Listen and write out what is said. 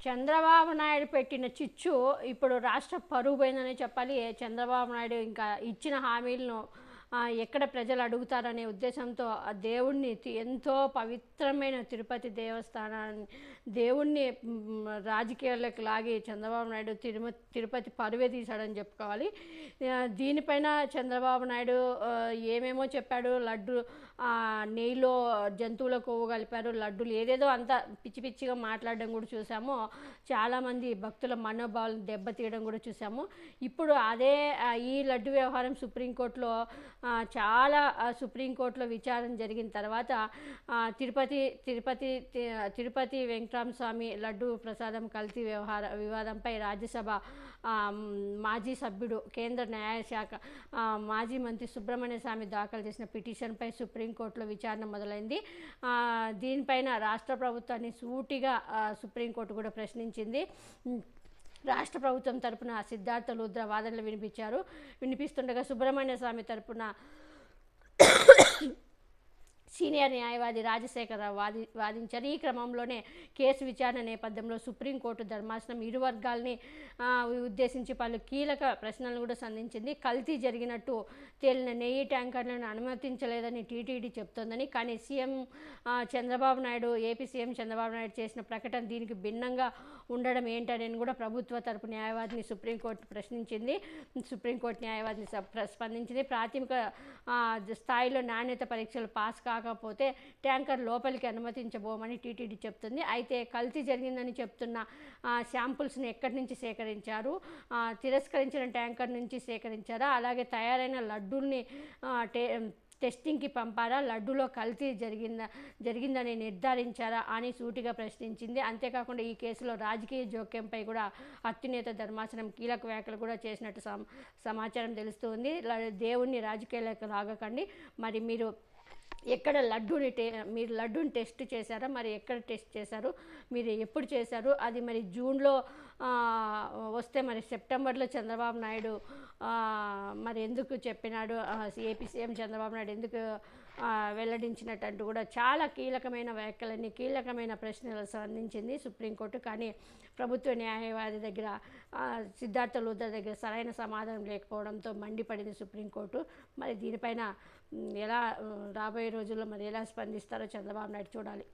చంద్రబాబు నాయుడు పెట్టిన చిచ్చు ఇప్పుడు రాష్ట్ర పరువు పోయిందనే చెప్పాలి. చంద్రబాబు నాయుడు ఇంకా ఇచ్చిన హామీలను ఎక్కడ ప్రజలు అడుగుతారనే ఉద్దేశంతో ఆ దేవుణ్ణి ఎంతో పవిత్రమైన తిరుపతి దేవస్థానాన్ని దేవుణ్ణి రాజకీయాల్లోకి లాగి చంద్రబాబు నాయుడు తిరుపతి పరువే తీశాడని చెప్పుకోవాలి. దీనిపైన చంద్రబాబు నాయుడు ఏమేమో చెప్పాడు. లడ్డు నెయ్యిలో జంతువుల కొవ్వు కలిపారు, లడ్డూలు ఏదేదో అంతా పిచ్చి పిచ్చిగా మాట్లాడడం కూడా చూసాము. చాలామంది భక్తుల మనోభావాలను దెబ్బతీయడం కూడా చూసాము. ఇప్పుడు అదే ఈ లడ్డు వ్యవహారం సుప్రీంకోర్టులో సుప్రీంకోర్టులో విచారణ జరిగిన తర్వాత తిరుపతి వెంకటరామస్వామి లడ్డు ప్రసాదం కల్తీ వివాదంపై రాజ్యసభ మాజీ సభ్యుడు, కేంద్ర న్యాయశాఖ మాజీ మంత్రి సుబ్రహ్మణ్య స్వామి దాఖలు చేసిన పిటిషన్పై సుప్రీంకోర్టులో విచారణ మొదలైంది. దీనిపైన రాష్ట్ర ప్రభుత్వాన్ని సూటిగా సుప్రీంకోర్టు కూడా ప్రశ్నించింది. రాష్ట్ర ప్రభుత్వం తరపున సిద్ధార్థ లూథ్రా వాదనలు వినిపిస్తుండగా సుబ్రహ్మణ్య స్వామి తరపున సీనియర్ న్యాయవాది రాజశేఖరరావు వాదించారు. ఈ క్రమంలోనే కేసు విచారణ నేపథ్యంలో సుప్రీంకోర్టు ధర్మాసనం ఇరు వర్గాల్ని ఉద్దేశించి పలు కీలక ప్రశ్నలను కూడా సంధించింది. కల్తీ జరిగినట్టు తేలిన నెయ్యి ట్యాంకర్లను అనుమతించలేదని టీటీడీ చెప్తోందని, కానీ ఏపీ సీఎం చంద్రబాబు నాయుడు చేసిన ప్రకటన దీనికి భిన్నంగా ఉండడం ఏంటని కూడా ప్రభుత్వ తరపు న్యాయవాదిని సుప్రీంకోర్టు ప్రశ్నించింది. సుప్రీంకోర్టు న్యాయవాదిని స్పందించింది. ప్రాథమిక స్థాయిలో నాణ్యత పరీక్షలు పాస్ కాకపోతే ట్యాంకర్ లోపలికి అనుమతించబోమని టీటీడీ చెప్తుంది. అయితే కల్తీ జరిగిందని చెప్తున్న శాంపుల్స్ని ఎక్కడి నుంచి సేకరించారు, తిరస్కరించిన ట్యాంకర్ నుంచి సేకరించారా, అలాగే తయారైన లడ్డూల్ని టెస్టింగ్కి పంపారా, లడ్డూలో కల్తీ జరిగిందని నిర్ధారించారా అని సూటిగా ప్రశ్నించింది. అంతేకాకుండా ఈ కేసులో రాజకీయ జోక్యంపై కూడా అత్యున్నత ధర్మాసనం కీలక వ్యాఖ్యలు కూడా చేసినట్టు సమాచారం తెలుస్తుంది. దేవుణ్ణి రాజకీయాలకు లాగకండి, మరి మీరు ఎక్కడ మీరు లడ్డూని టెస్ట్ చేశారా, మరి ఎక్కడ టెస్ట్ చేశారు, మీరు ఎప్పుడు చేశారు, అది మరి జూన్లో వస్తే మరి సెప్టెంబర్లో చంద్రబాబు నాయుడు మరి ఎందుకు చెప్పినాడు, ఏపీ సీఎం చంద్రబాబు నాయుడు ఎందుకు వెల్లడించినట్టు కూడా చాలా కీలకమైన వ్యాఖ్యలన్నీ కీలకమైన ప్రశ్నలు సంధించింది సుప్రీంకోర్టు. కానీ ప్రభుత్వ న్యాయవాది దగ్గర సిద్ధార్థ లూథ్రా దగ్గర సరైన సమాధానం లేకపోవడంతో మండిపడింది సుప్రీంకోర్టు. మరి దీనిపైన రాబోయే రోజుల్లో మరి ఎలా స్పందిస్తారో చంద్రబాబు నాయుడు చూడాలి.